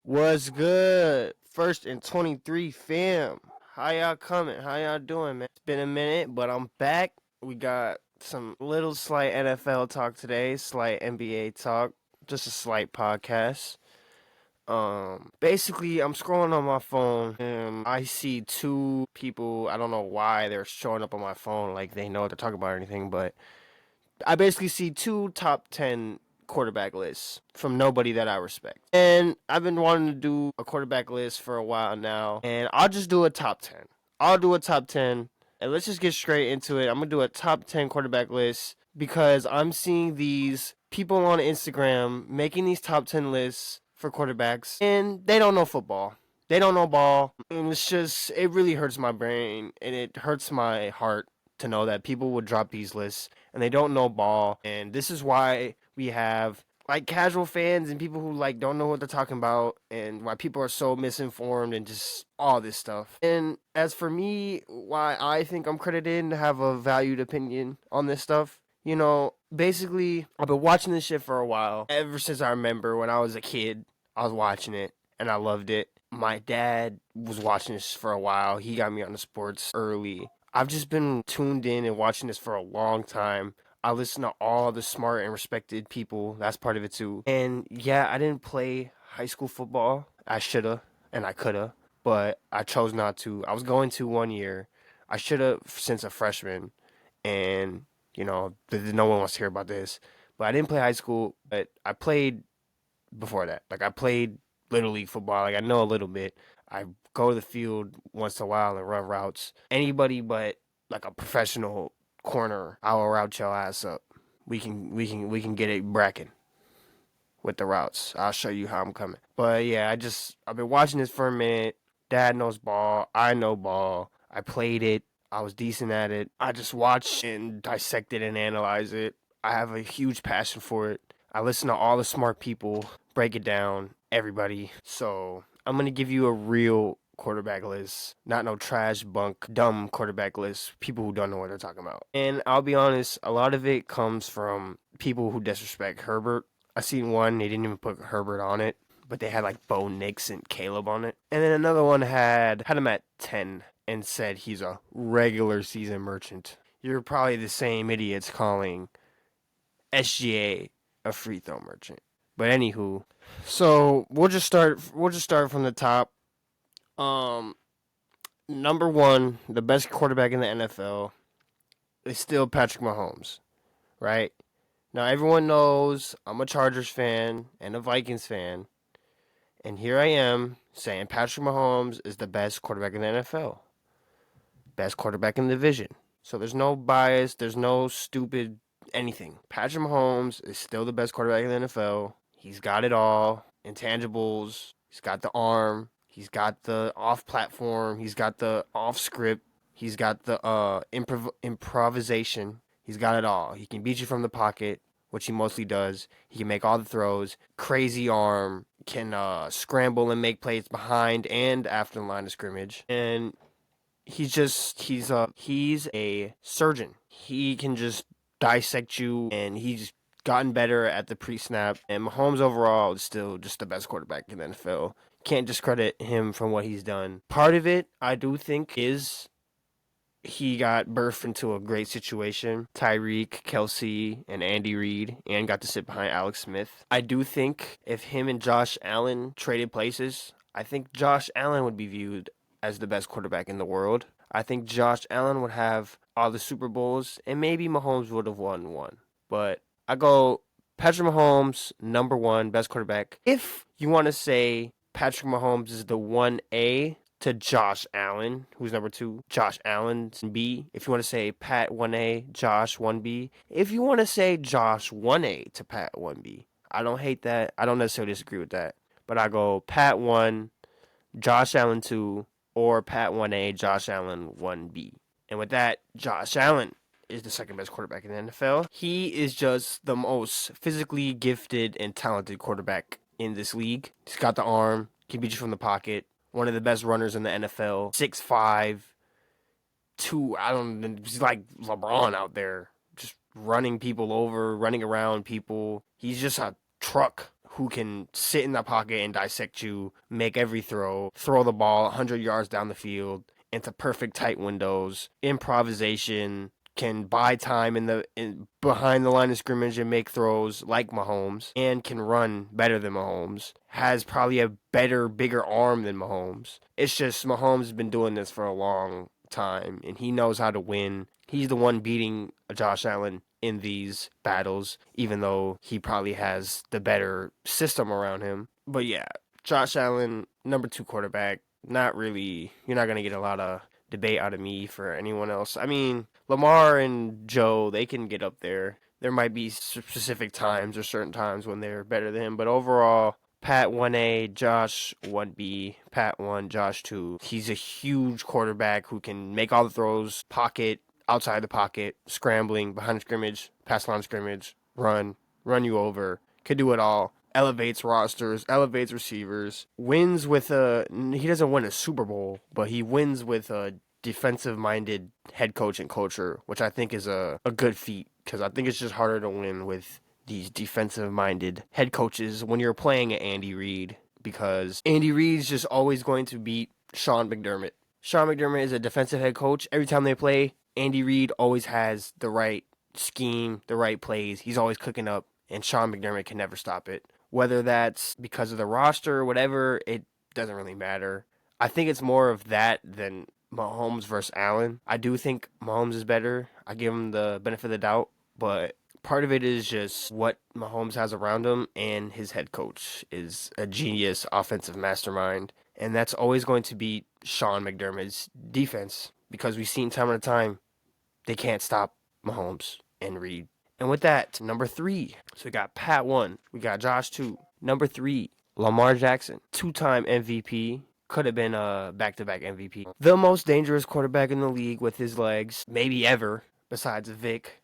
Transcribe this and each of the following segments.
What's good? First and 23 fam. How y'all coming? How y'all doing, man? It's been a minute, but I'm back. We got some little slight NFL talk today, slight NBA talk, just a slight podcast. Basically, I'm scrolling on my phone and I see two people. I don't know why they're showing up on my phone like they know what they're talking about or anything, but I basically see two top 10 quarterback lists from nobody that I respect. And I've been wanting to do a quarterback list for a while now, and I'll just do a top 10. I'll do a top 10, and let's just get straight into it. I'm going to do a top 10 quarterback list because I'm seeing these people on Instagram making these top 10 lists for quarterbacks, and they don't know football. They don't know ball, and it really hurts my brain, and it hurts my heart to know that people would drop these lists and they don't know ball. And this is why we have like casual fans and people who like don't know what they're talking about, and why people are so misinformed and just all this stuff. And as for me, why I think I'm credited to have a valued opinion on this stuff, basically I've been watching this shit for a while. Ever since I remember when I was a kid, I was watching it and I loved it. My dad was watching this for a while. He got me on the sports early. I've just been tuned in and watching this for a long time. I listen to all the smart and respected people. That's part of it too. And yeah, I didn't play high school football. I shoulda and I coulda, but I chose not to. I was going to one year. I shoulda since a freshman, and no one wants to hear about this. But I didn't play high school. But I played before that. Like I played little league football. Like I know a little bit. I go to the field once in a while and run routes. Anybody but like a professional corner, I will route your ass up. We can get it bracking with the routes. I'll show you how I'm coming. But yeah, I've been watching this for a minute. Dad knows ball. I know ball. I played it. I was decent at it. I just watch and dissect it and analyze it. I have a huge passion for it. I listen to all the smart people break it down, everybody. So I'm gonna give you a real quarterback list, not no trash bunk, dumb quarterback list. People who don't know what they're talking about. And I'll be honest, a lot of it comes from people who disrespect Herbert. I seen one, they didn't even put Herbert on it, but they had like Bo Nix and Caleb on it. And then another one had him at 10 and said he's a regular season merchant. You're probably the same idiots calling SGA a free throw merchant. But anywho, so we'll just start from the top. Um Number 1, the best quarterback in the NFL is still Patrick Mahomes, right? Now everyone knows I'm a Chargers fan and a Vikings fan, and here I am saying Patrick Mahomes is the best quarterback in the NFL. Best quarterback in the division. So there's no bias, there's no stupid anything. Patrick Mahomes is still the best quarterback in the NFL. He's got it all. Intangibles. He's got the arm. He's got the off platform. He's got the off script. He's got the improvisation. He's got it all. He can beat you from the pocket, which he mostly does. He can make all the throws. Crazy arm. Can scramble and make plays behind and after the line of scrimmage. And he's a surgeon. He can just dissect you, and he's gotten better at the pre-snap. And Mahomes overall is still just the best quarterback in the NFL. Can't discredit him from what he's done. Part of it, I do think, is he got birthed into a great situation. Tyreek, Kelsey, and Andy Reid, and got to sit behind Alex Smith. I do think if him and Josh Allen traded places, I think Josh Allen would be viewed as the best quarterback in the world. I think Josh Allen would have all the Super Bowls, and maybe Mahomes would have won one. But I go Patrick Mahomes, number 1, best quarterback. If you want to say Patrick Mahomes is the 1A to Josh Allen, who's number 2, Josh Allen's B. If you want to say Pat 1A, Josh 1B. If you want to say Josh 1A to Pat 1B. I don't hate that. I don't necessarily disagree with that. But I go Pat 1, Josh Allen 2, or Pat 1A, Josh Allen 1B. And with that, Josh Allen is the second best quarterback in the NFL. He is just the most physically gifted and talented quarterback in this league. He's got the arm, can beat you from the pocket. One of the best runners in the NFL. 6'5", he's like LeBron out there, just running people over, running around people. He's just a truck who can sit in the pocket and dissect you, make every throw the ball 100 yards down the field into perfect tight windows, improvisation, can buy time behind the line of scrimmage and make throws like Mahomes, and can run better than Mahomes. Has probably a better, bigger arm than Mahomes. It's just Mahomes has been doing this for a long time, and he knows how to win. He's the one beating Josh Allen in these battles, even though he probably has the better system around him. But yeah, Josh Allen, number 2 quarterback. Not really. You're not going to get a lot of debate out of me for anyone else. I mean, Lamar and Joe, they can get up there. There might be specific times or certain times when they're better than him, but overall, Pat 1A, Josh 1B, Pat 1, Josh 2. He's a huge quarterback who can make all the throws, pocket, outside the pocket, scrambling, behind the scrimmage, pass line scrimmage, run you over, could do it all. Elevates rosters, elevates receivers, wins with he doesn't win a Super Bowl, but he wins with a defensive-minded head coach and culture, which I think is a good feat, because I think it's just harder to win with these defensive-minded head coaches when you're playing at Andy Reid, because Andy Reid's just always going to beat Sean McDermott. Sean McDermott is a defensive head coach. Every time they play, Andy Reid always has the right scheme, the right plays. He's always cooking up, and Sean McDermott can never stop it. Whether that's because of the roster or whatever, it doesn't really matter. I think it's more of that than Mahomes versus Allen. I do think Mahomes is better. I give him the benefit of the doubt, but part of it is just what Mahomes has around him, and his head coach is a genius offensive mastermind, and that's always going to be Sean McDermott's defense, because we've seen time and time they can't stop Mahomes and Reid. And with that, number 3. So we got Pat 1. We got Josh 2. Number 3, Lamar Jackson. 2-time MVP. Could have been a back-to-back MVP. The most dangerous quarterback in the league with his legs. Maybe ever, besides Vic.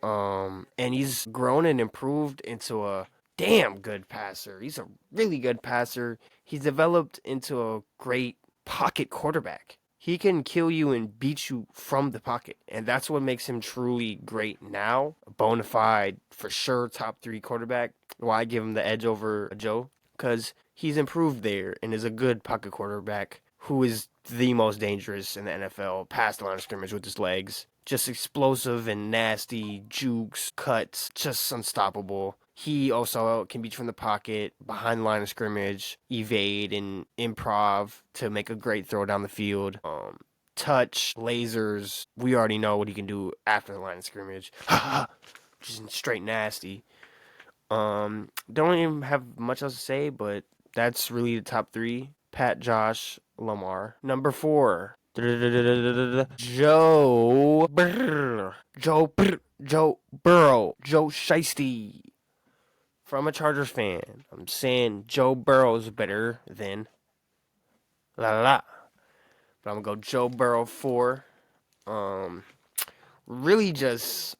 And he's grown and improved into a damn good passer. He's a really good passer. He's developed into a great pocket quarterback. He can kill you and beat you from the pocket, and that's what makes him truly great now. A bona fide, for sure, top 3 quarterback. Why give him the edge over Joe? Because he's improved there and is a good pocket quarterback who is the most dangerous in the NFL past the line of scrimmage with his legs. Just explosive and nasty, jukes, cuts, just unstoppable. He also can beat you from the pocket, behind the line of scrimmage, evade and improv to make a great throw down the field. Touch, lasers. We already know what he can do after the line of scrimmage. Just straight nasty. Don't even have much else to say, but that's really the top 3. Pat, Josh, Lamar. Number 4. Joe Burrow. Joe Shiesty. From a Chargers fan, I'm saying Joe Burrow's better than But I'm going to go Joe Burrow 4. Really just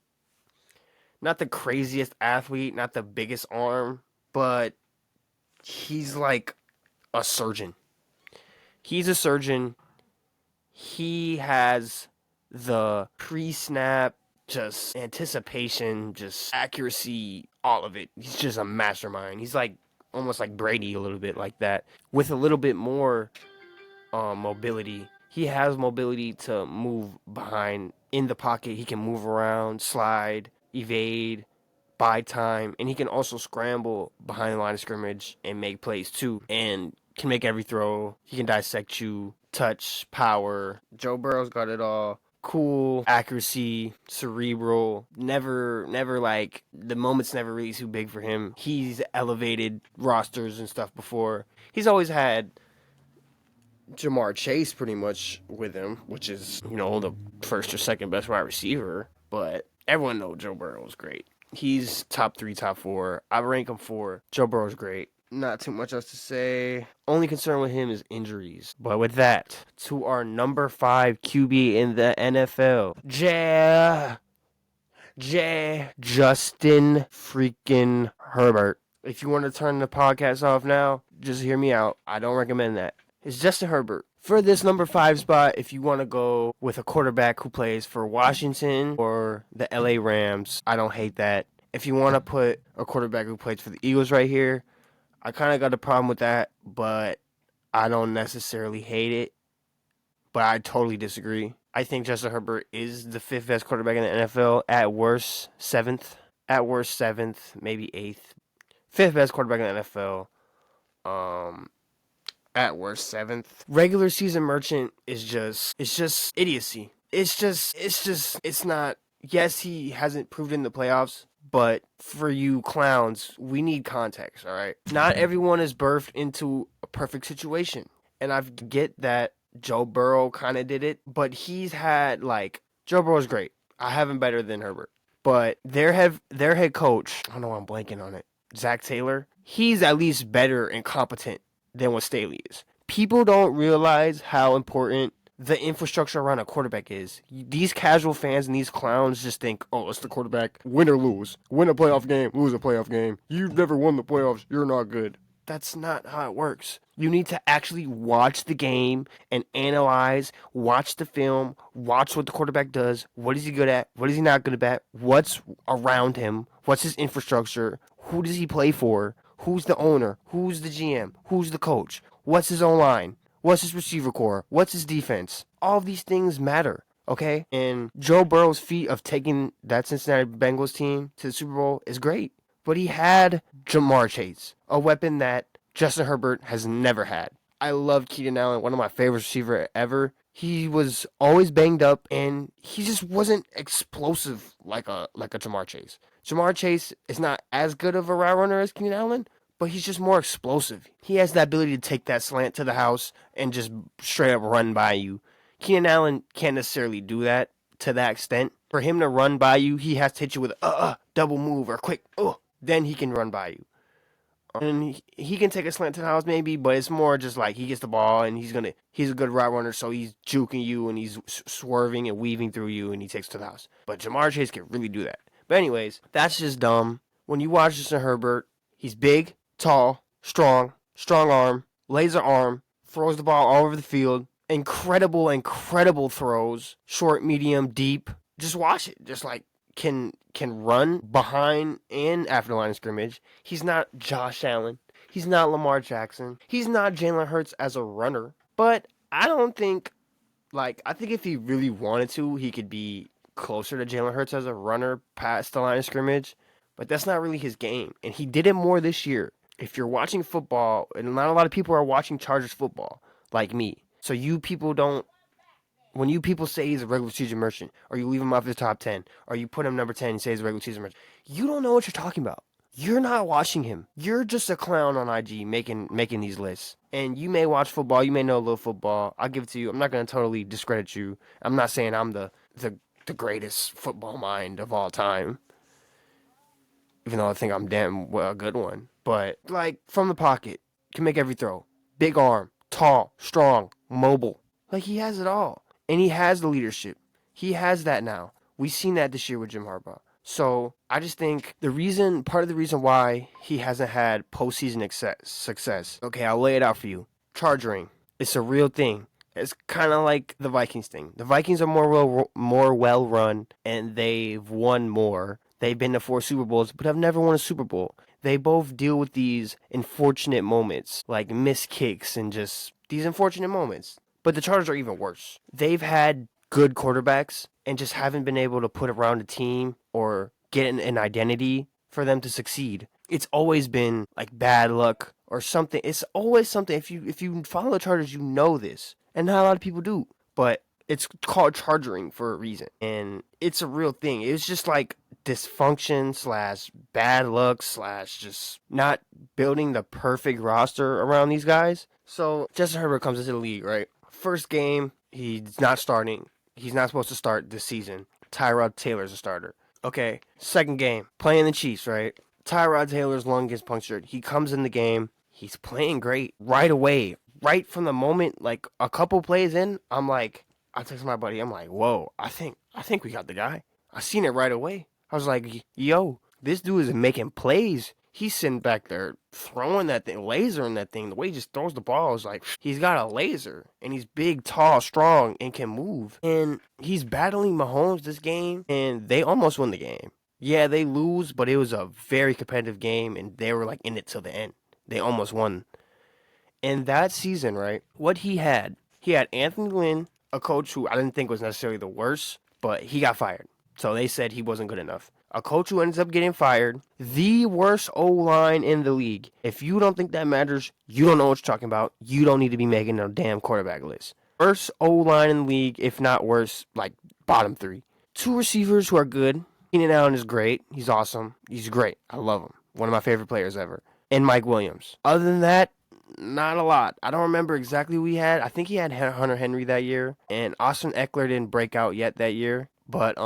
not the craziest athlete, not the biggest arm, but he's like a surgeon. He's a surgeon. He has the pre-snap, just anticipation, just accuracy, all of it. He's just a mastermind. He's like almost like Brady a little bit like that, with a little bit more mobility. He has mobility to move behind in the pocket. He can move around, slide, evade, buy time, and he can also scramble behind the line of scrimmage and make plays too, and can make every throw. He can dissect you, touch, power. Joe Burrow's got it all. Cool, accuracy, cerebral, never like, the moment's never really too big for him. He's elevated rosters and stuff before. He's always had Jamar Chase pretty much with him, which is, the first or second best wide receiver, but everyone knows Joe Burrow's great. He's top 3, top 4. I rank him 4. Joe Burrow's great. Not too much else to say. Only concern with him is injuries. But with that, to our number 5 QB in the NFL, Justin freaking Herbert. If you want to turn the podcast off now, just hear me out. I don't recommend that. It's Justin Herbert. For this number 5 spot, if you want to go with a quarterback who plays for Washington or the LA Rams, I don't hate that. If you want to put a quarterback who plays for the Eagles right here, I kind of got a problem with that, but I don't necessarily hate it. But I totally disagree. I think Justin Herbert is the fifth best quarterback in the NFL. At worst, seventh. At worst, seventh, maybe eighth. Fifth best quarterback in the NFL. Um, at worst, seventh. Regular season merchant is just idiocy. It's not. Yes, he hasn't proved in the playoffs, but for you clowns, we need context, all right? Not everyone is birthed into a perfect situation. And I get that Joe Burrow kind of did it, but he's had, like, Joe Burrow's great. I have him better than Herbert. But their head coach, I don't know why I'm blanking on it, Zach Taylor, he's at least better and competent than what Staley is. People don't realize how important the infrastructure around a quarterback is. These casual fans and these clowns just think, oh, it's the quarterback. Win or lose. Win a playoff game, lose a playoff game. You've never won the playoffs. You're not good. That's not how it works. You need to actually watch the game and analyze, watch the film, watch what the quarterback does. What is he good at? What is he not good at? What's around him? What's his infrastructure? Who does he play for? Who's the owner? Who's the GM? Who's the coach? What's his own line? What's his receiver core? What's his defense? All of these things matter, okay? And Joe Burrow's feat of taking that Cincinnati Bengals team to the Super Bowl is great. But he had Jamar Chase, a weapon that Justin Herbert has never had. I love Keenan Allen, one of my favorite receivers ever. He was always banged up, and he just wasn't explosive like a Jamar Chase. Jamar Chase is not as good of a route runner as Keenan Allen, but he's just more explosive. He has the ability to take that slant to the house and just straight up run by you. Keenan Allen can't necessarily do that to that extent. For him to run by you, he has to hit you with a double move or quick, then he can run by you. And he can take a slant to the house maybe, but it's more just like he gets the ball and he's a good route runner, so he's juking you and he's swerving and weaving through you and he takes to the house. But Jamar Chase can really do that. But anyways, that's just dumb. When you watch Justin Herbert, he's big, tall, strong arm, laser arm, throws the ball all over the field. Incredible throws, short, medium, deep. Just watch it. Just like can run behind and after the line of scrimmage. He's not Josh Allen. He's not Lamar Jackson. He's not Jalen Hurts as a runner. But I think if he really wanted to, he could be closer to Jalen Hurts as a runner past the line of scrimmage. But that's not really his game. And he did it more this year. If you're watching football, and not a lot of people are watching Chargers football like me. So when you people say he's a regular season merchant, or you leave him off the top 10, or you put him number 10 and say he's a regular season merchant, you don't know what you're talking about. You're not watching him. You're just a clown on IG making these lists. And you may watch football. You may know a little football. I'll give it to you. I'm not going to totally discredit you. I'm not saying I'm the greatest football mind of all time, even though I think I'm damn well a good one. But, like, from the pocket, can make every throw. Big arm, tall, strong, mobile. Like, he has it all. And he has the leadership. He has that now. We've seen that this year with Jim Harbaugh. So I just think part of the reason why he hasn't had postseason success. Okay, I'll lay it out for you. Charging. It's a real thing. It's kind of like the Vikings thing. The Vikings are more well run, and they've won more. They've been to 4 Super Bowls, but have never won a Super Bowl. They both deal with these unfortunate moments, like missed kicks and just these unfortunate moments. But the Chargers are even worse. They've had good quarterbacks and just haven't been able to put around a team or get an identity for them to succeed. It's always been like bad luck or something. It's always something. If you follow the Chargers, you know this. And not a lot of people do. But it's called chargering for a reason. And it's a real thing. It's just like dysfunction / bad luck / just not building the perfect roster around these guys. So Justin Herbert comes into the league, right? First game, he's not starting. He's not supposed to start this season. Tyrod Taylor's a starter. Okay, second game, playing the Chiefs, right? Tyrod Taylor's lung gets punctured. He comes in the game. He's playing great right away. Right from the moment, like a couple plays in, I'm like, I text my buddy. I'm like, whoa, I think we got the guy. I seen it right away. I was like, yo, this dude is making plays. He's sitting back there throwing that thing, lasering that thing. The way he just throws the ball is like he's got a laser. And he's big, tall, strong, and can move. And he's battling Mahomes this game, and they almost won the game. Yeah, they lose, but it was a very competitive game, and they were like in it till the end. They almost won. In that season, right? What he had Anthony Lynn, a coach who I didn't think was necessarily the worst, but he got fired. So they said he wasn't good enough. A coach who ends up getting fired, the worst O line in the league. If you don't think that matters, you don't know what you're talking about. You don't need to be making a damn quarterback list. Worst O line in the league, if not worse, like bottom three. Two receivers who are good. Keenan Allen is great. He's awesome. He's great. I love him. One of my favorite players ever. And Mike Williams. Other than that, not a lot. I don't remember exactly who he had. I think he had Hunter Henry that year, and Austin Eckler didn't break out yet that year. But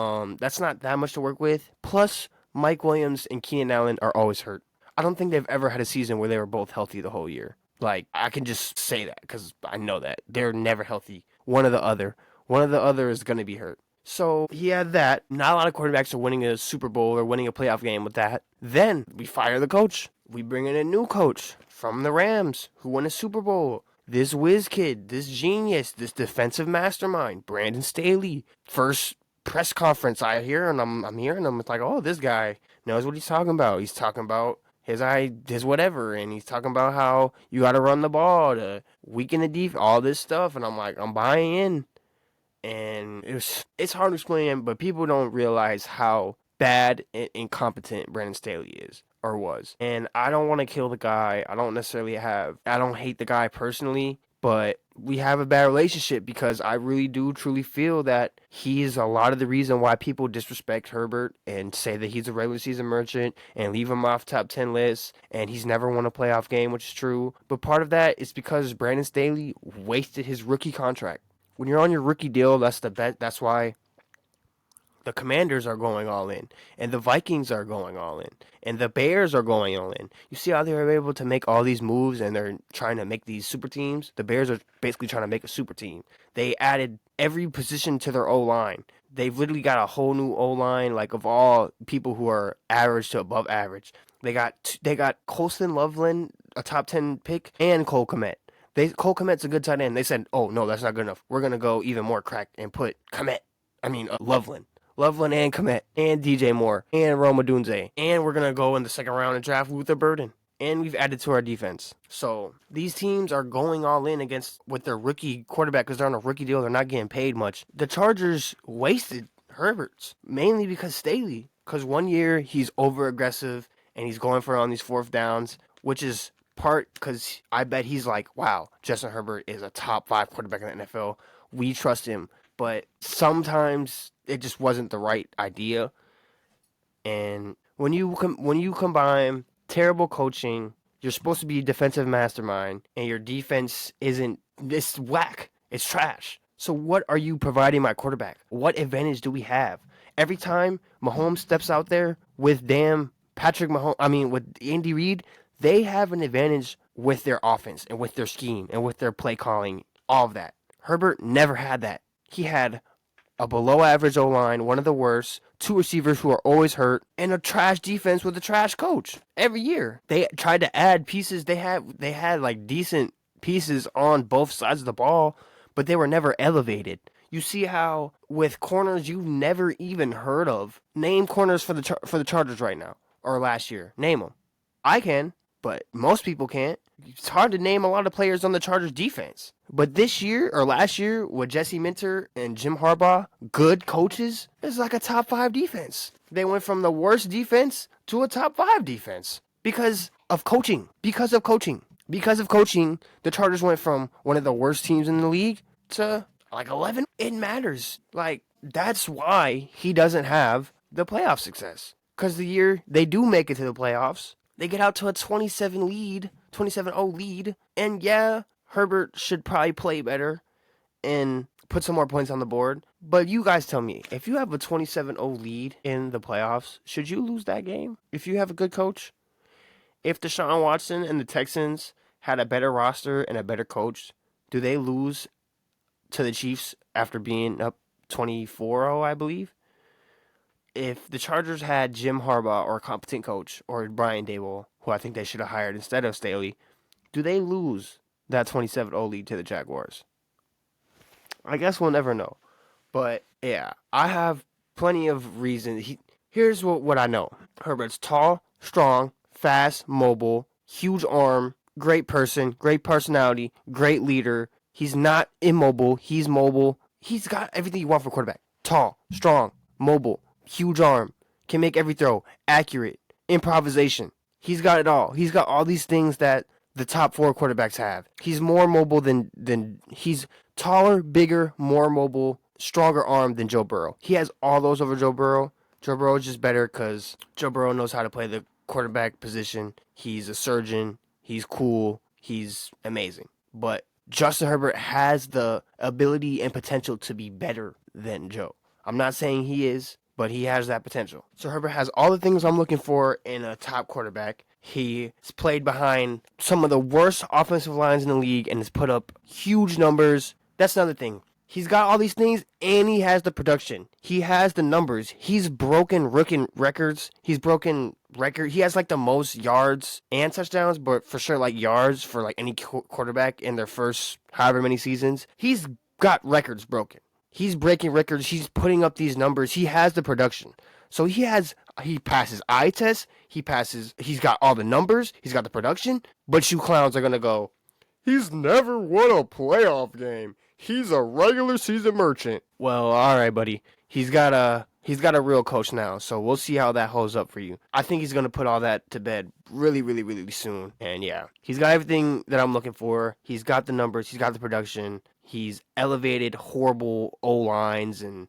that's not that much to work with. Plus, Mike Williams and Keenan Allen are always hurt. I don't think they've ever had a season where they were both healthy the whole year. Like, I can just say that because I know that. They're never healthy. One or the other. One or the other is going to be hurt. So he had that. Not a lot of quarterbacks are winning a Super Bowl or winning a playoff game with that. Then we fire the coach. We bring in a new coach from the Rams who won a Super Bowl. This whiz kid, this genius, this defensive mastermind, Brandon Staley. First press conference I hear, and I'm hearing him. It's like, oh, this guy knows what he's talking about. He's talking about his whatever, and he's talking about how you got to run the ball to weaken the defense, all this stuff. And I'm like, I'm buying in. And it's hard to explain, but people don't realize how bad and incompetent Brandon Staley is or was. And I don't want to kill the guy. I don't hate the guy personally, but we have a bad relationship because I really do truly feel that he is a lot of the reason why people disrespect Herbert and say that he's a regular season merchant and leave him off top 10 lists and he's never won a playoff game, which is true. But part of that is because Brandon Staley wasted his rookie contract. When you're on your rookie deal, that's why the Commanders are going all in, and the Vikings are going all in, and the Bears are going all in. You see how they were able to make all these moves, and they're trying to make these super teams? The Bears are basically trying to make a super team. They added every position to their O-line. They've literally got a whole new O-line, like of all people who are average to above average. They got Colston Loveland, a top 10 pick, and Cole Kmet. Cole Kmet's a good tight end. They said, oh, no, that's not good enough. We're going to go even more crack and put Loveland. Loveland and Kmet and DJ Moore and Roma Dunze. And we're going to go in the second round and draft Luther Burden. And we've added to our defense. So these teams are going all in with their rookie quarterback because they're on a rookie deal. They're not getting paid much. The Chargers wasted Herbert's mainly because Staley. Because one year he's over-aggressive and he's going for it on these fourth downs, which is part because I bet he's like, wow, Justin Herbert is a top 5 quarterback in the NFL. We trust him. But sometimes it just wasn't the right idea. And when you combine terrible coaching, you're supposed to be a defensive mastermind, and your defense isn't this whack. It's trash. So what are you providing my quarterback? What advantage do we have? Every time Mahomes steps out there with with Andy Reid, they have an advantage with their offense and with their scheme and with their play calling, all of that. Herbert never had that. He had a below-average O-line, one of the worst, 2 receivers who are always hurt, and a trash defense with a trash coach every year. They tried to add pieces. They had like decent pieces on both sides of the ball, but they were never elevated. You see how with corners you've never even heard of. Name corners for the Chargers right now or last year. Name them. I can, but most people can't. It's hard to name a lot of players on the Chargers defense. But this year or last year with Jesse Minter and Jim Harbaugh, good coaches, it's like a top 5 defense. They went from the worst defense to a top 5 defense because of coaching. Because of coaching, the Chargers went from one of the worst teams in the league to like 11. It matters. Like, that's why he doesn't have the playoff success. Because the year they do make it to the playoffs, they get out to a 27-0 lead, and yeah, Herbert should probably play better and put some more points on the board. But you guys tell me, if you have a 27-0 lead in the playoffs, should you lose that game if you have a good coach? If Deshaun Watson and the Texans had a better roster and a better coach, do they lose to the Chiefs after being up 24-0, I believe? If the Chargers had Jim Harbaugh or a competent coach or Brian Daboll, who I think they should have hired instead of Staley, do they lose that 27-0 lead to the Jaguars? I guess we'll never know. But yeah, I have plenty of reasons. Here's what I know. Herbert's tall, strong, fast, mobile, huge arm, great person, great personality, great leader. He's not immobile. He's mobile. He's got everything you want for a quarterback. Tall, strong, mobile, huge arm, can make every throw, accurate, improvisation. He's got it all. He's got all these things that the top 4 quarterbacks have. He's more mobile than he's taller, bigger, more mobile, stronger arm than Joe Burrow. He has all those over Joe Burrow. Joe Burrow is just better because Joe Burrow knows how to play the quarterback position. He's a surgeon. He's cool. He's amazing. But Justin Herbert has the ability and potential to be better than Joe. I'm not saying he is, but he has that potential. So Herbert has all the things I'm looking for in a top quarterback. He's played behind some of the worst offensive lines in the league and has put up huge numbers. That's another thing. He's got all these things, and he has the production. He has the numbers. He's broken rookie records. He has like the most yards and touchdowns, but for sure like yards for like any quarterback in their first however many seasons. He's got records broken. He's breaking records. He's putting up these numbers. He has the production. So he passes eye tests. He's got all the numbers. He's got the production. But you clowns are going to go, he's never won a playoff game. He's a regular season merchant. Well, all right, buddy. He's got a real coach now, so we'll see how that holds up for you. I think he's going to put all that to bed really, really, really soon. And yeah, he's got everything that I'm looking for. He's got the numbers. He's got the production. He's elevated horrible O-lines and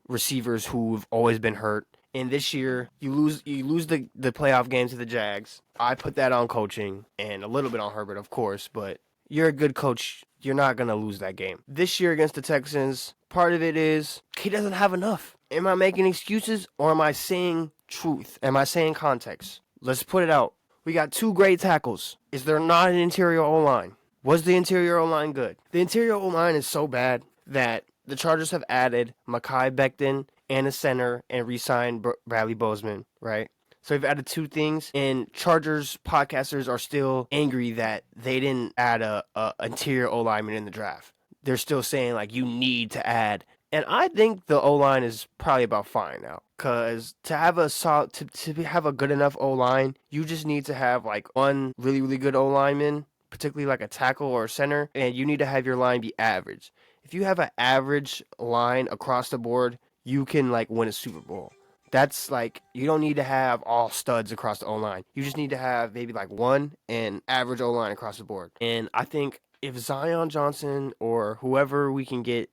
receivers who've always been hurt. And this year, you lose the playoff game to the Jags. I put that on coaching and a little bit on Herbert, of course, but you're a good coach. You're not going to lose that game. This year against the Texans, part of it is he doesn't have enough. Am I making excuses or am I saying truth? Am I saying context? Let's put it out. We got 2 great tackles. Is there not an interior O-line? Was the interior O-line good? The interior O-line is so bad that the Chargers have added Mekhi Becton and a center and re-signed Bradley Bozeman, right? So we've added 2 things, and Chargers podcasters are still angry that they didn't add a interior O-lineman in the draft. They're still saying, like, you need to add. And I think the O-line is probably about fine now. Because to have a good enough O-line, you just need to have, like, one really, really good O-lineman, particularly like a tackle or a center, and you need to have your line be average. If you have an average line across the board, you can, like, win a Super Bowl. That's like, you don't need to have all studs across the O-line. You just need to have maybe like one and average O-line across the board. And I think if Zion Johnson or whoever we can get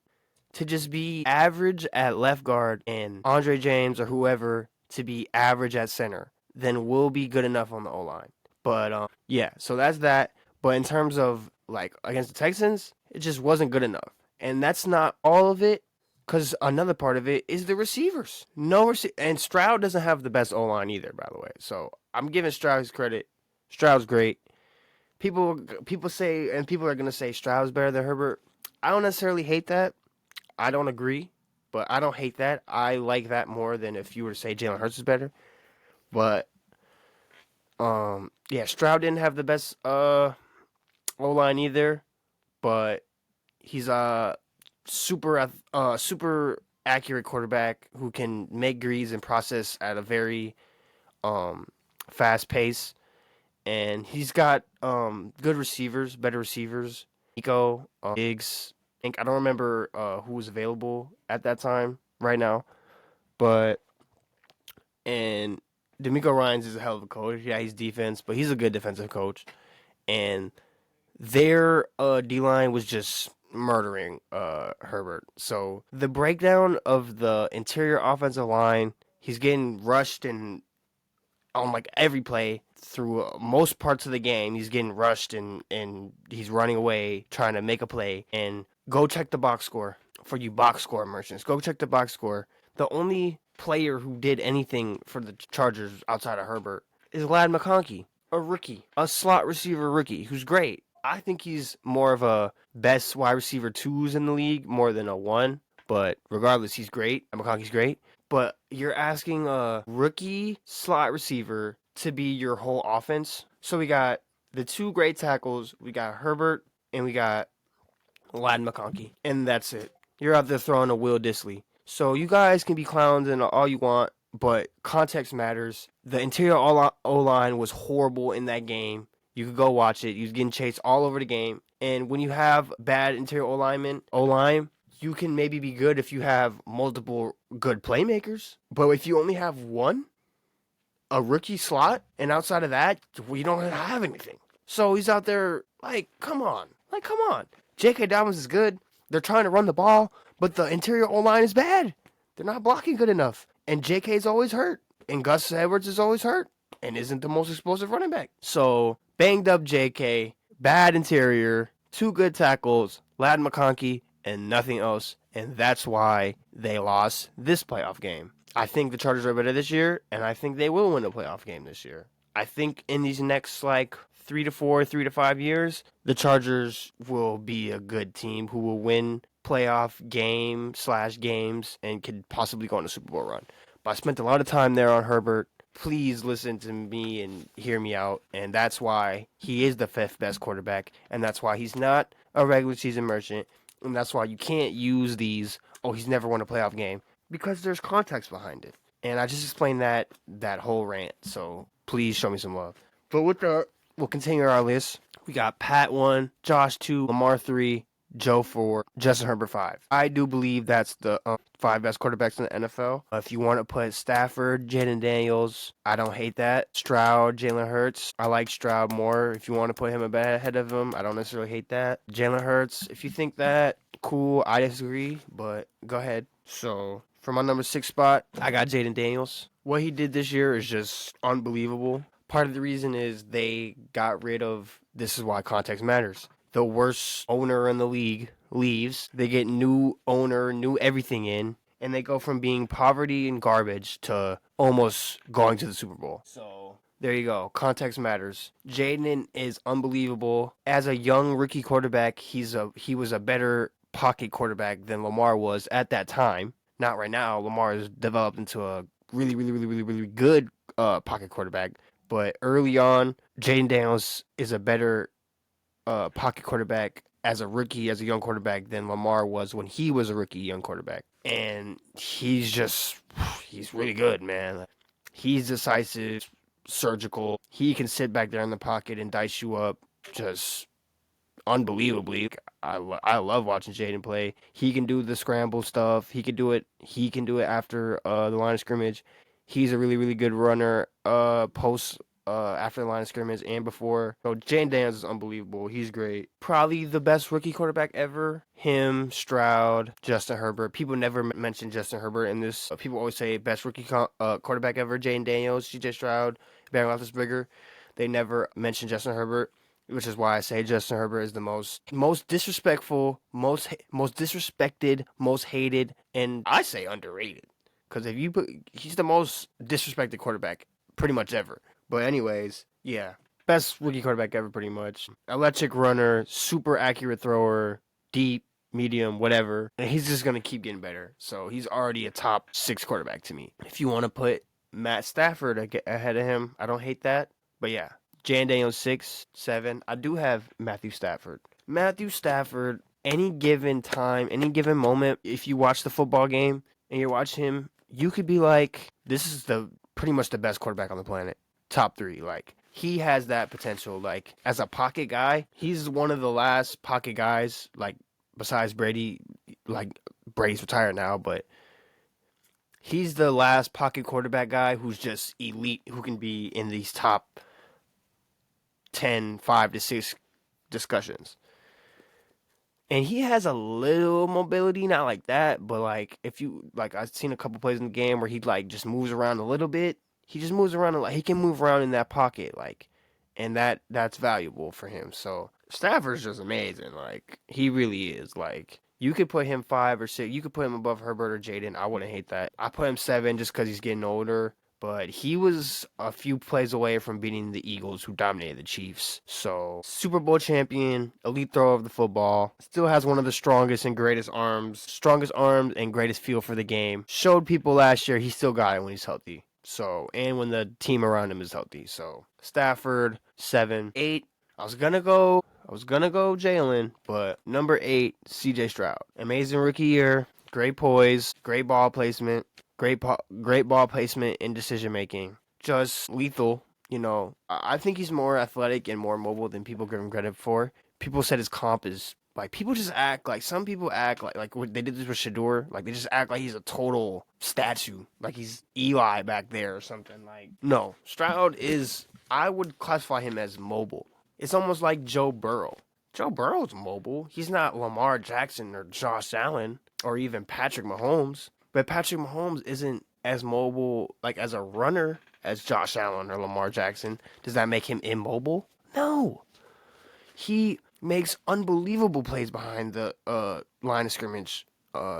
to just be average at left guard and Andre James or whoever to be average at center, then we'll be good enough on the O-line. But yeah, so that's that. But in terms of like against the Texans, it just wasn't good enough. And that's not all of it. Because another part of it is the receivers. And Stroud doesn't have the best O-line either, by the way. So I'm giving Stroud his credit. Stroud's great. People say, and people are going to say Stroud's better than Herbert. I don't necessarily hate that. I don't agree, but I don't hate that. I like that more than if you were to say Jalen Hurts is better. But, yeah, Stroud didn't have the best O-line either. But he's super accurate quarterback who can make reads and process at a very fast pace, and he's got good receivers, better receivers. Nico, Diggs. I don't remember who was available at that time right now, and D'Amico Ryans is a hell of a coach. Yeah, he's defense, but he's a good defensive coach, and their D-line was just murdering Herbert. So the breakdown of the interior offensive line, he's getting rushed and on like every play through most parts of the game. He's getting rushed and he's running away trying to make a play. And go check the box score for you box score merchants. Go check the box score. The only player who did anything for the Chargers outside of Herbert is Ladd McConkey, a rookie, a slot receiver rookie who's great. I think he's more of a best wide receiver 2s in the league more than a 1. But regardless, he's great. McConkey's great. But you're asking a rookie slot receiver to be your whole offense. So we got the 2 great tackles. We got Herbert and we got Ladd McConkey. And that's it. You're out there throwing a Will Disley. So you guys can be clowns and all you want. but context matters. The interior O-line was horrible in that game. You could go watch it. You was getting chased all over the game. And when you have bad interior O-line, you can maybe be good if you have multiple good playmakers. But if you only have one, a rookie slot, and outside of that, we don't have anything. So he's out there like, come on. Like, come on. J.K. Dobbins is good. They're trying to run the ball, but the interior O-line is bad. They're not blocking good enough. And J.K.'s always hurt. And Gus Edwards is always hurt. And isn't the most explosive running back. So, banged up J.K., bad interior, 2 good tackles, Ladd McConkey, and nothing else. And that's why they lost this playoff game. I think the Chargers are better this year, and I think they will win a playoff game this year. I think in these next, 3 to 5 years, the Chargers will be a good team who will win playoff games and could possibly go on a Super Bowl run. But I spent a lot of time there on Herbert. Please listen to me and hear me out. And that's why he is the 5th best quarterback. And that's why he's not a regular season merchant. And that's why you can't use these, he's never won a playoff game. Because there's context behind it. And I just explained that whole rant. So please show me some love. But with that, we'll continue our list. We got Pat 1, Josh 2, Lamar 3, Joe 4, Justin Herbert 5. I do believe that's the 5 best quarterbacks in the NFL. If you want to put Stafford, Jayden Daniels, I don't hate that. Stroud, Jalen Hurts, I like Stroud more. If you want to put him ahead of him, I don't necessarily hate that. Jalen Hurts, if you think that, cool. I disagree, but go ahead. So, for my number 6 spot, I got Jayden Daniels. What he did this year is just unbelievable. Part of the reason is they got rid of, this is why context matters. The worst owner in the league leaves. They get new owner, new everything in, and they go from being poverty and garbage to almost going to the Super Bowl. So there you go. Context matters. Jayden is unbelievable. As a young rookie quarterback, he was a better pocket quarterback than Lamar was at that time. Not right now. Lamar has developed into a really, really, really, really, really good pocket quarterback. But early on, Jayden Daniels is a better pocket quarterback as a rookie, as a young quarterback than Lamar was when he was a rookie young quarterback. And he's really good, man. He's decisive, surgical. He can sit back there in the pocket and dice you up just unbelievably. I love watching Jayden play. He can do the scramble stuff. He can do it after the line of scrimmage. He's a really, really good runner post after the line of scrimmage and before. So Jayden Daniels is unbelievable. He's great. Probably the best rookie quarterback ever. Him, Stroud, Justin Herbert. People never mention Justin Herbert in this. People always say best rookie quarterback ever. Jayden Daniels, C.J. Stroud, Ben Roethlisberger. They never mention Justin Herbert, which is why I say Justin Herbert is the most disrespectful, most disrespected, most hated, and I say underrated. Because he's the most disrespected quarterback pretty much ever. But anyways, yeah, best rookie quarterback ever pretty much. Electric runner, super accurate thrower, deep, medium, whatever. And he's just going to keep getting better. So he's already a top 6 quarterback to me. If you want to put Matt Stafford ahead of him, I don't hate that. But yeah, Jayden Daniels 6, 7. I do have Matthew Stafford. Matthew Stafford, any given time, any given moment, if you watch the football game and you're watching him, you could be like, this is pretty much the best quarterback on the planet. Top 3. He has that potential. As a pocket guy, he's one of the last pocket guys, besides Brady. Brady's retired now, but he's the last pocket quarterback guy who's just elite, who can be in these top 10, 5 to 6 discussions. And he has a little mobility, not like that, but if you I've seen a couple plays in the game where he just moves around a little bit. He just moves around he can move around in that pocket, and that's valuable for him. So Stafford's just amazing. He really is. You could put him 5 or 6. You could put him above Herbert or Jayden. I wouldn't hate that. I put him 7 just because he's getting older. But he was a few plays away from beating the Eagles, who dominated the Chiefs. So, Super Bowl champion, elite thrower of the football, still has one of the strongest and greatest arms and greatest feel for the game. Showed people last year he still got it when he's healthy. So, and when the team around him is healthy. So, Stafford, 7. 8, I was gonna go Jalen, but number 8, C.J. Stroud. Amazing rookie year, great poise, great ball placement, great ball placement and decision making. Just lethal. I think he's more athletic and more mobile than people give him credit for. People said his comp is like people just act like some people act like what they did this with Shador. Like they just act like he's a total statue, like he's Eli back there or something. Like no, Stroud is. I would classify him as mobile. It's almost like Joe Burrow. Joe Burrow's mobile. He's not Lamar Jackson or Josh Allen or even Patrick Mahomes. But Patrick Mahomes isn't as mobile, like as a runner, as Josh Allen or Lamar Jackson. Does that make him immobile? No. He makes unbelievable plays behind the line of scrimmage,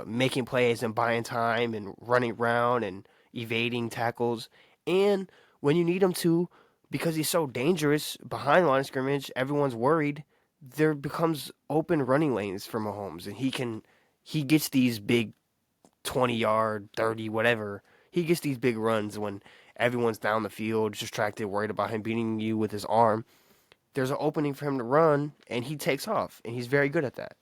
making plays and buying time and running around and evading tackles. And when you need him to, because he's so dangerous behind the line of scrimmage, everyone's worried. There becomes open running lanes for Mahomes, and he gets these big 20-yard, 30, whatever. He gets these big runs when everyone's down the field, distracted, worried about him beating you with his arm. There's an opening for him to run, and he takes off, and he's very good at that.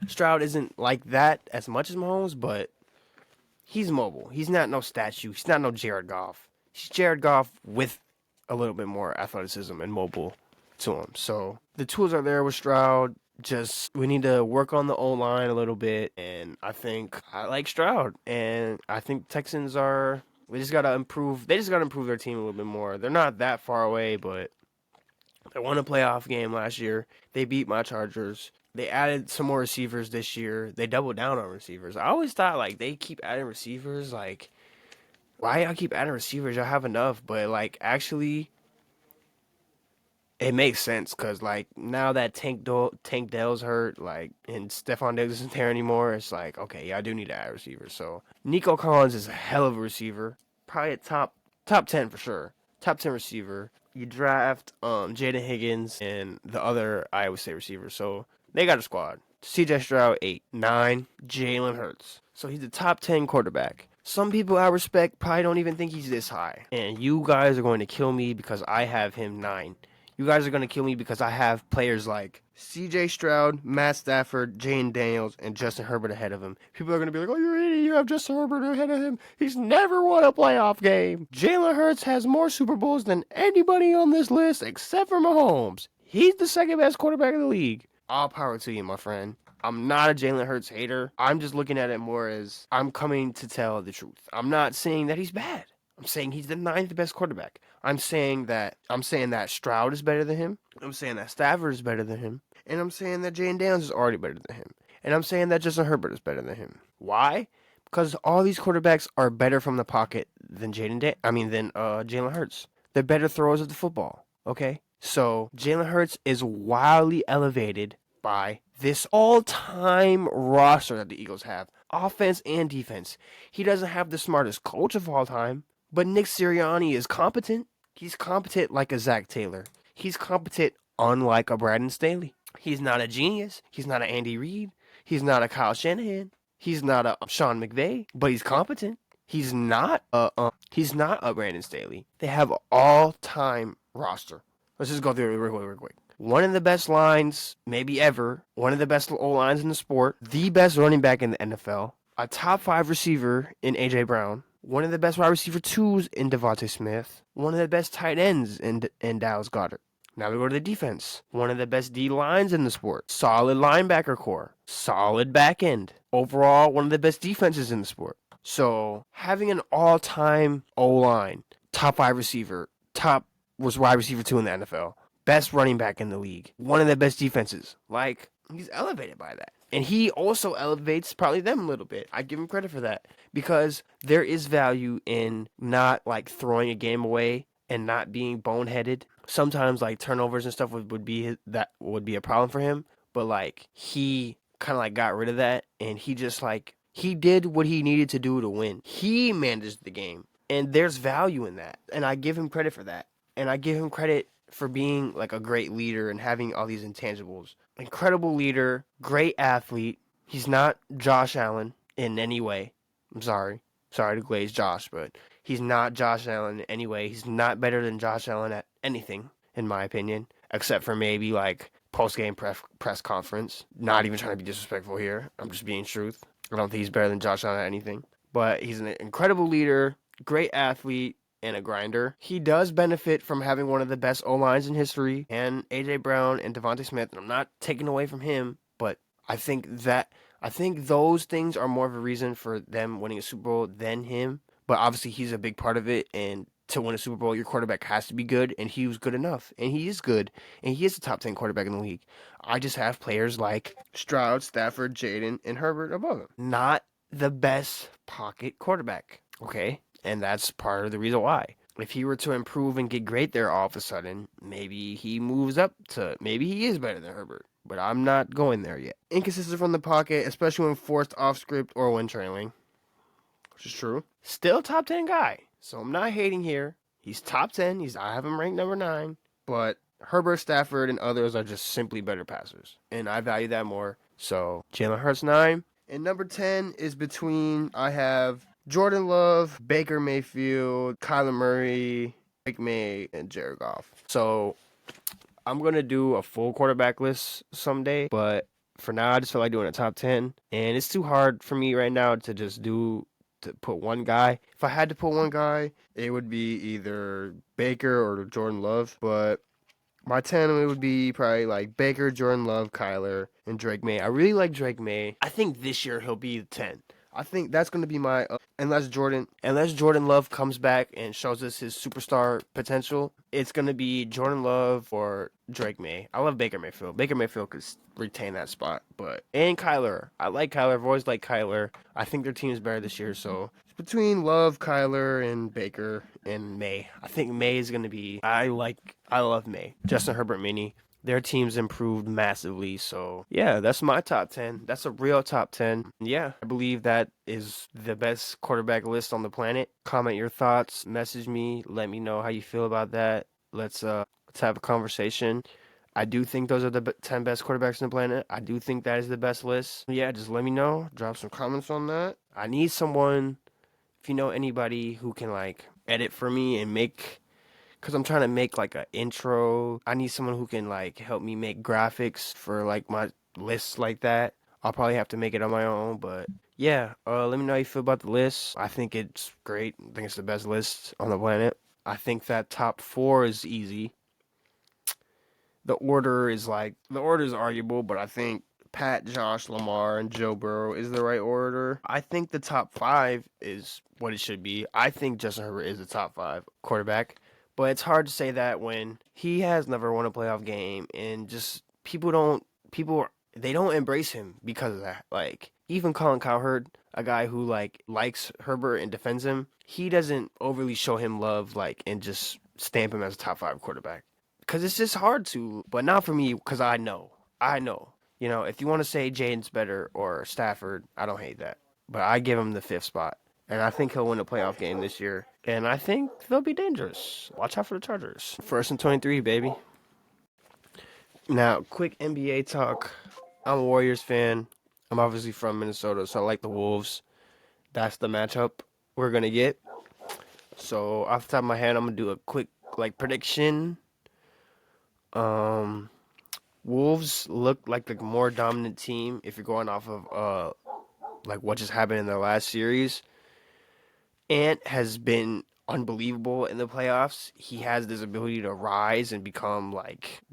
Stroud isn't like that as much as Mahomes, but he's mobile. He's not no statue. He's not no Jared Goff. He's Jared Goff with a little bit more athleticism and mobile to him. So the tools are there with Stroud. Just we need to work on the O-line a little bit, and I think I like Stroud, and I think Texans are. We just gotta improve. They just gotta improve their team a little bit more. They're not that far away, but they won a playoff game last year. They beat my Chargers. They added some more receivers this year. They doubled down on receivers. I always thought like they keep adding receivers. Like, why y'all keep adding receivers? Y'all have enough, but like actually. It makes sense because, like, now that Tank Dell's hurt, like, and Stephon Diggs isn't there anymore, it's like, okay, yeah, I do need to add receivers. So, Nico Collins is a hell of a receiver. Probably a top 10 for sure. Top 10 receiver. You draft Jayden Higgins and the other Iowa State receivers. So, they got a squad. CJ Stroud, 8. 9, Jalen Hurts. So, he's a top 10 quarterback. Some people I respect probably don't even think he's this high. And you guys are going to kill me because I have him 9. You guys are going to kill me because I have players like CJ Stroud, Matt Stafford, Jayden Daniels, and Justin Herbert ahead of him. People are going to be like, oh, you're an idiot. You have Justin Herbert ahead of him. He's never won a playoff game. Jalen Hurts has more Super Bowls than anybody on this list except for Mahomes. He's the second best quarterback in the league. All power to you, my friend. I'm not a Jalen Hurts hater. I'm just looking at it more as I'm coming to tell the truth. I'm not saying that he's bad. I'm saying he's the 9th best quarterback. I'm saying that Stroud is better than him. I'm saying that Stafford is better than him. And I'm saying that Jayden Daniels is already better than him. And I'm saying that Justin Herbert is better than him. Why? Because all these quarterbacks are better from the pocket than Jalen Hurts. They're better throwers of the football. Okay? So Jalen Hurts is wildly elevated by this all-time roster that the Eagles have. Offense and defense. He doesn't have the smartest coach of all time. But Nick Sirianni is competent. He's competent like a Zach Taylor. He's competent unlike a Brandon Staley. He's not a genius. He's not an Andy Reid. He's not a Kyle Shanahan. He's not a Sean McVay. But he's competent. He's not a Brandon Staley. They have an all-time roster. Let's just go through it real quick. One of the best lines, maybe ever. One of the best O-lines in the sport. The best running back in the NFL. A top 5 receiver in A.J. Brown. One of the best wide receiver 2s in Devontae Smith. One of the best tight ends in Dallas Goedert. Now we go to the defense. One of the best D-lines in the sport. Solid linebacker core. Solid back end. Overall, one of the best defenses in the sport. So, having an all-time O-line, top 5 receiver, was wide receiver 2 in the NFL. Best running back in the league. One of the best defenses. Like, he's elevated by that. And he also elevates probably them a little bit. I give him credit for that. Because there is value in not, like, throwing a game away and not being boneheaded. Sometimes, like, turnovers and stuff would be a problem for him. But, like, he kind of, like, got rid of that. And he just, like, he did what he needed to do to win. He managed the game. And there's value in that. And I give him credit for that. And I give him credit for being, like, a great leader and having all these intangibles. Incredible leader, great athlete. He's not Josh Allen in any way. I'm sorry to glaze Josh, but he's not Josh Allen in any way. He's not better than Josh Allen at anything, in my opinion, except for maybe, like, post-game press conference. Not even trying to be disrespectful here. I'm just being truth. I don't think he's better than Josh Allen at anything. but he's an incredible leader, great athlete, and a grinder. He does benefit from having one of the best O-lines in history and A.J. Brown and Devontae Smith, and I'm not taking away from him, but I think those things are more of a reason for them winning a Super Bowl than him. But obviously he's a big part of it, and to win a Super Bowl, your quarterback has to be good, and he was good enough, and he is good, and he is a top 10 quarterback in the league. I just have players like Stroud, Stafford, Jayden, and Herbert above him. Not the best pocket quarterback, okay? And that's part of the reason why. If he were to improve and get great there all of a sudden, maybe he moves up to, maybe he is better than Herbert. But I'm not going there yet. Inconsistent from the pocket, especially when forced off script or when trailing, which is true. Still top 10 guy. So I'm not hating here. He's top 10. I have him ranked number 9. But Herbert, Stafford, and others are just simply better passers. And I value that more. So Jalen Hurts 9. And number 10 is between, I have Jordan Love, Baker Mayfield, Kyler Murray, Drake May, and Jared Goff. So I'm going to do a full quarterback list someday, but for now, I just feel like doing a top 10. And it's too hard for me right now to just to put one guy. If I had to put one guy, it would be either Baker or Jordan Love. But my 10 it would be probably like Baker, Jordan Love, Kyler, and Drake May. I really like Drake May. I think this year he'll be 10. I think that's going to be my unless Jordan Love comes back and shows us his superstar potential, it's going to be Jordan Love or Drake May. I love Baker Mayfield. Baker Mayfield could retain that spot, and Kyler. I like Kyler. I've always liked Kyler. I think their team is better this year, so it's between Love, Kyler, and Baker and May. I think May is going to be. I love May. Justin Herbert mini. Their team's improved massively. So, yeah, that's my top 10. That's a real top 10. Yeah, I believe that is the best quarterback list on the planet. Comment your thoughts. Message me. Let me know how you feel about that. Let's have a conversation. I do think those are the 10 best quarterbacks on the planet. I do think that is the best list. Yeah, just let me know. Drop some comments on that. I need someone, if you know anybody who can, edit for me and make... Because I'm trying to make, an intro. I need someone who can, help me make graphics for, my lists like that. I'll probably have to make it on my own, but yeah. Let me know how you feel about the list. I think it's great. I think it's the best list on the planet. I think that top 4 is easy. The order is arguable, but I think Pat, Josh, Lamar, and Joe Burrow is the right order. I think the top 5 is what it should be. I think Justin Herbert is the top 5 quarterback. But it's hard to say that when he has never won a playoff game, and just they don't embrace him because of that. Even Colin Cowherd, a guy who likes Herbert and defends him, he doesn't overly show him love and just stamp him as a top 5 quarterback. Because it's just hard to, but not for me, because I know. If you want to say Jayden's better or Stafford, I don't hate that. But I give him the 5th spot. And I think he'll win a playoff game this year. And I think they'll be dangerous. Watch out for the Chargers. 1st and 23, baby. Now, quick NBA talk. I'm a Warriors fan. I'm obviously from Minnesota, so I like the Wolves. That's the matchup we're going to get. So, off the top of my head, I'm going to do a quick, prediction. Wolves look like the more dominant team if you're going off of, what just happened in their last series. Ant has been unbelievable in the playoffs. He has this ability to rise and become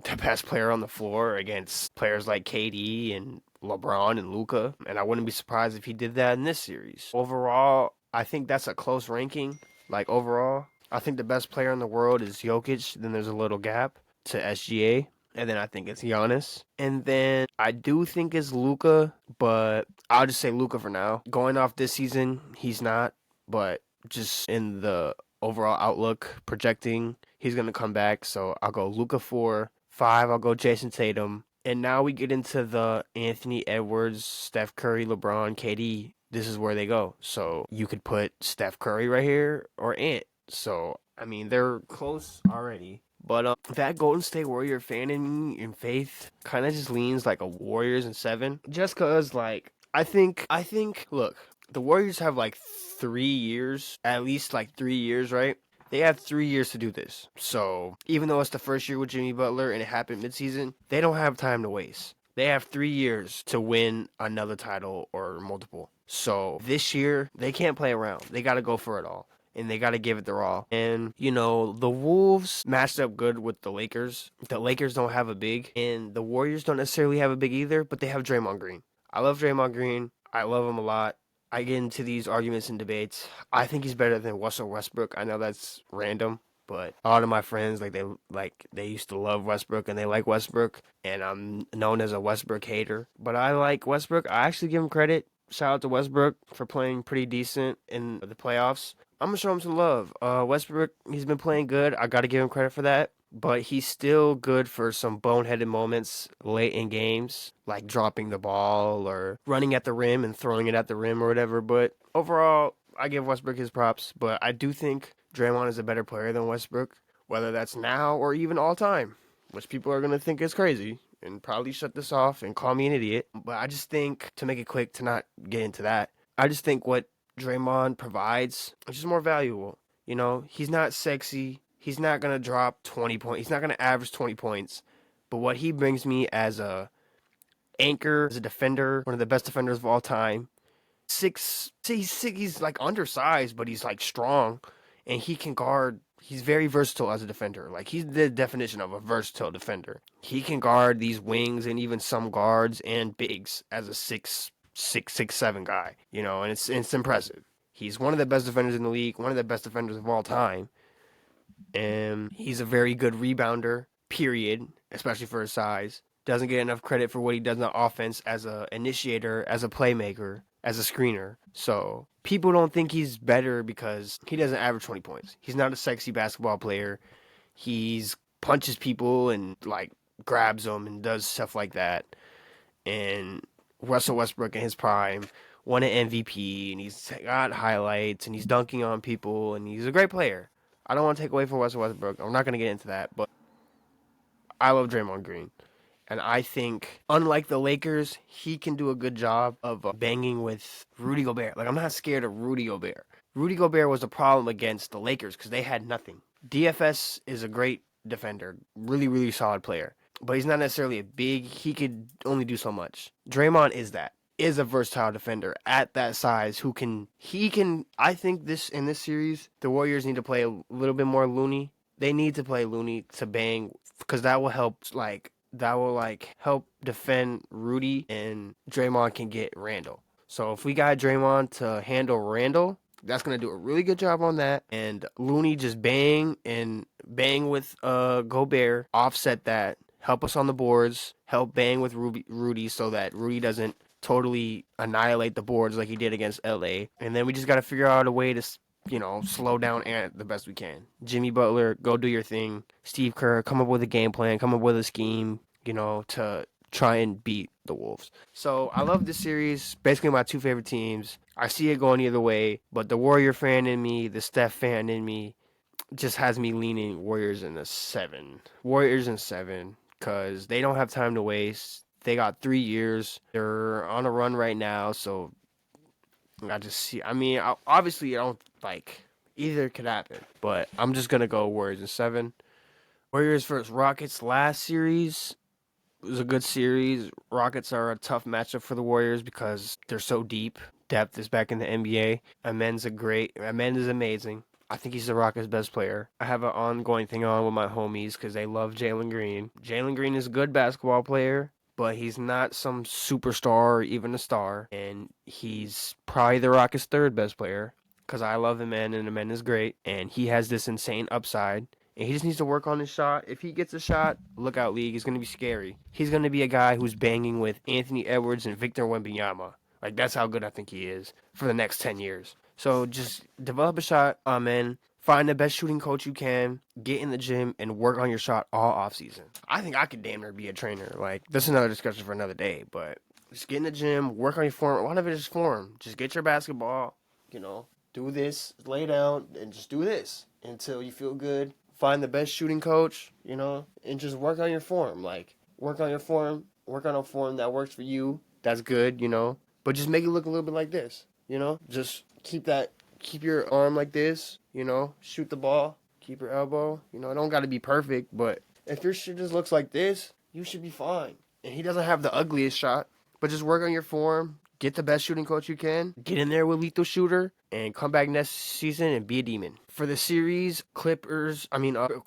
the best player on the floor against players like KD and LeBron and Luka. And I wouldn't be surprised if he did that in this series. Overall, I think that's a close ranking. Overall, I think the best player in the world is Jokic. Then there's a little gap to SGA. And then I think it's Giannis. And then I do think it's Luka, but I'll just say Luka for now. Going off this season, he's not. But just in the overall outlook, projecting, he's going to come back. So I'll go Luka 4. 5, I'll go Jason Tatum. And now we get into the Anthony Edwards, Steph Curry, LeBron, KD. This is where they go. So you could put Steph Curry right here or Ant. So, they're close already. But that Golden State Warrior fan in me, in faith, kind of just leans like a Warriors in 7. Just because, I think, look, the Warriors have 3 years, at least 3 years, right? They have 3 years to do this. So even though it's the first year with Jimmy Butler and it happened midseason, they don't have time to waste. They have 3 years to win another title or multiple. So this year, they can't play around. They got to go for it all. And they got to give it their all. And, the Wolves matched up good with the Lakers. The Lakers don't have a big, and the Warriors don't necessarily have a big either, but they have Draymond Green. I love Draymond Green. I love him a lot. I get into these arguments and debates. I think he's better than Russell Westbrook. I know that's random, but a lot of my friends they used to love Westbrook and they like Westbrook, and I'm known as a Westbrook hater. But I like Westbrook. I actually give him credit. Shout out to Westbrook for playing pretty decent in the playoffs. I'm gonna show him some love. Westbrook, he's been playing good. I gotta give him credit for that. But he's still good for some boneheaded moments late in games, like dropping the ball or running at the rim and throwing it at the rim or whatever. But overall, I give Westbrook his props. But I do think Draymond is a better player than Westbrook, whether that's now or even all time, which people are going to think is crazy and probably shut this off and call me an idiot. But I just think, to make it quick, to not get into that, I just think what Draymond provides is just more valuable. He's not sexy. He's not going to drop 20 points. He's not going to average 20 points. But what he brings me as a anchor, as a defender, one of the best defenders of all time. He's like undersized, but he's like strong. And he can guard. He's very versatile as a defender. Like, he's the definition of a versatile defender. He can guard these wings and even some guards and bigs as a 6'7" guy. And it's impressive. He's one of the best defenders in the league, one of the best defenders of all time. And he's a very good rebounder, period, especially for his size. Doesn't get enough credit for what he does on offense as an initiator, as a playmaker, as a screener. So people don't think he's better because he doesn't average 20 points. He's not a sexy basketball player. He's punches people and grabs them and does stuff like that. And Russell Westbrook in his prime won an MVP, and he's got highlights, and he's dunking on people, and he's a great player. I don't want to take away from Russell Westbrook. I'm not going to get into that, but I love Draymond Green. And I think, unlike the Lakers, he can do a good job of banging with Rudy Gobert. I'm not scared of Rudy Gobert. Rudy Gobert was a problem against the Lakers because they had nothing. DFS is a great defender, really, really solid player. But he's not necessarily a big. He could only do so much. Draymond is a versatile defender at that size I think in this series, the Warriors need to play a little bit more loony. They need to play loony to bang because that will help help defend Rudy, and Draymond can get Randall. So if we got Draymond to handle Randall, that's going to do a really good job on that. And Looney just bang with Gobert, offset that, help us on the boards, help bang with Rudy so that Rudy doesn't totally annihilate the boards like he did against LA. And then we just got to figure out a way to slow down Ant the best we can. Jimmy Butler, go do your thing. Steve Kerr, come up with a game plan, come up with a scheme, to try and beat the Wolves. So I love this series. Basically my two favorite teams. I see it going either way, but the Warrior fan in me, the Steph fan in me, just has me leaning Warriors in a 7. Warriors in 7, because they don't have time to waste. They got 3 years. They're on a run right now, so I just see. Obviously, I don't either could happen, but I'm just gonna go Warriors in 7. Warriors versus Rockets last series was a good series. Rockets are a tough matchup for the Warriors because they're so deep. Depth is back in the NBA. Amen's is amazing. I think he's the Rockets' best player. I have an ongoing thing on with my homies because they love Jalen Green. Jalen Green is a good basketball player, but he's not some superstar or even a star. And he's probably the Rockets' third best player because I love Amen, and Amen is great. And he has this insane upside. And he just needs to work on his shot. If he gets a shot, lookout league, he's going to be scary. He's going to be a guy who's banging with Anthony Edwards and Victor Wembanyama. That's how good I think he is for the next 10 years. So just develop a shot, Amen. Find the best shooting coach you can, get in the gym, and work on your shot all offseason. I think I could damn near be a trainer. That's another discussion for another day, but just get in the gym, work on your form. A lot of it is form. Just get your basketball, do this, lay down, and just do this until you feel good. Find the best shooting coach, and just work on your form. Work on your form, work on a form that works for you. That's good, but just make it look a little bit like this, Just keep your arm like this, shoot the ball, keep your elbow, it don't got to be perfect, but if your shit just looks like this, you should be fine. And he doesn't have the ugliest shot, but just work on your form, get the best shooting coach you can, get in there with lethal shooter, and come back next season and be a demon. For the series, Clippers,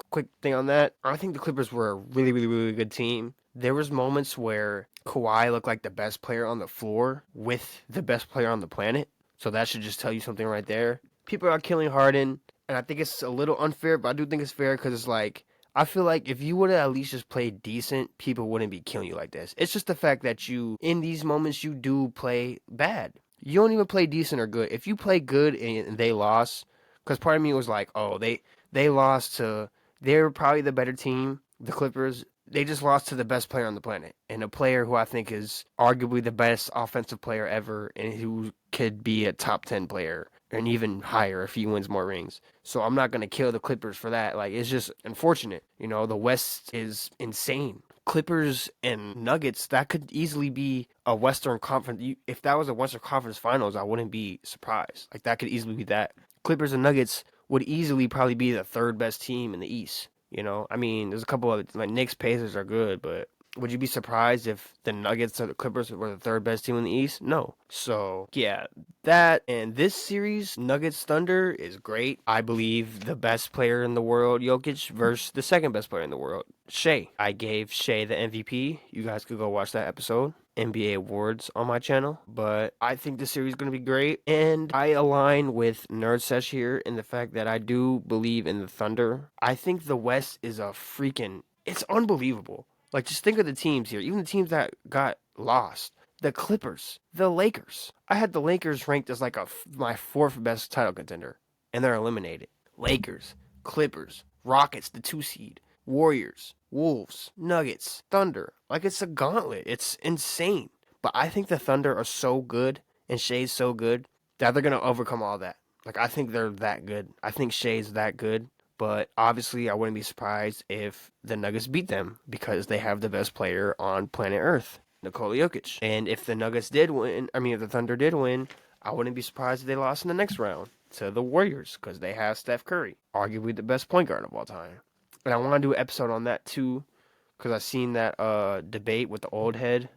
quick thing on that, I think the Clippers were a really, really, really good team. There was moments where Kawhi looked like the best player on the floor with the best player on the planet. So that should just tell you something right there. People are killing Harden, and I think it's a little unfair, but I do think it's fair because it's like, I feel like if you would have at least just played decent, people wouldn't be killing you like this. It's just the fact that you, in these moments, you do play bad. You don't even play decent or good. If you play good and they lost, because part of me was like, oh, they lost to, they were probably the better team, the Clippers. They just lost to the best player on the planet, and a player who I think is arguably the best offensive player ever, and who could be a top 10 player, and even higher if he wins more rings. So I'm not going to kill the Clippers for that. Like, it's just unfortunate. You know, the West is insane. Clippers and Nuggets, that could easily be a Western Conference. If that was a Western Conference Finals, I wouldn't be surprised. Like, that could easily be that. Clippers and Nuggets would easily probably be the third best team in the East. You know, I mean, there's a couple of, like, Knicks, Pacers are good, but would you be surprised if the Nuggets or the Clippers were the third best team in the East? No. So, yeah, that and this series, Nuggets Thunder, is great. I believe the best player in the world, Jokic, versus the second best player in the world, Shea. I gave Shea the MVP. You guys could go watch that episode. NBA awards on my channel, but I think the series is going to be great, and I align with Nerd Sesh here in the fact that I do believe in the Thunder. I think the West is it's unbelievable. Like, just think of the teams here, even the teams that got lost. The Clippers, the Lakers. I had the Lakers ranked as like my fourth best title contender, and they're eliminated. Lakers, Clippers, Rockets, the 2 seed, Warriors, Wolves, Nuggets, Thunder. Like, it's a gauntlet. It's insane. But I think the Thunder are so good, and Shea's so good, that they're going to overcome all that. Like, I think they're that good. I think Shea's that good. But obviously, I wouldn't be surprised if the Nuggets beat them because they have the best player on planet Earth, Nikola Jokic. And if the if the Thunder did win, I wouldn't be surprised if they lost in the next round to the Warriors because they have Steph Curry, arguably the best point guard of all time. And I want to do an episode on that too because I've seen that debate with the old head.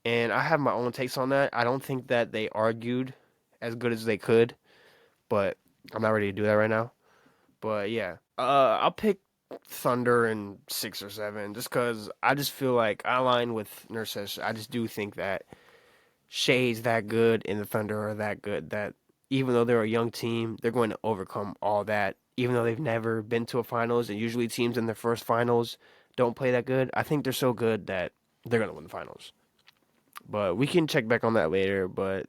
And I have my own takes on that. I don't think that they argued as good as they could, but I'm not ready to do that right now. But yeah, I'll pick Thunder in 6 or 7 just because I just feel like I align with Nurses. I just do think that Shea's that good and the Thunder are that good that even though they're a young team, they're going to overcome all that. Even though they've never been to a finals, and usually teams in their first finals don't play that good, I think they're so good that they're going to win the finals. But we can check back on that later, but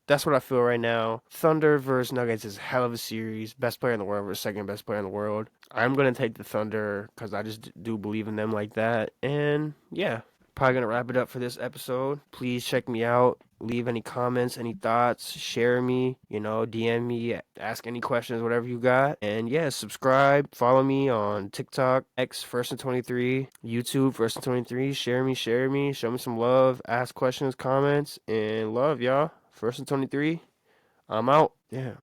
that's what I feel right now. Thunder versus Nuggets is a hell of a series. Best player in the world versus second best player in the world. I'm going to take the Thunder because I just do believe in them like that. And yeah, probably going to wrap it up for this episode. Please check me out. Leave any comments, any thoughts, share me, DM me, ask any questions, whatever you got. And yeah, subscribe, follow me on TikTok, X First and 23, YouTube First and 23. Share me, show me some love, ask questions, comments, and love, y'all. First and 23. I'm out. Yeah.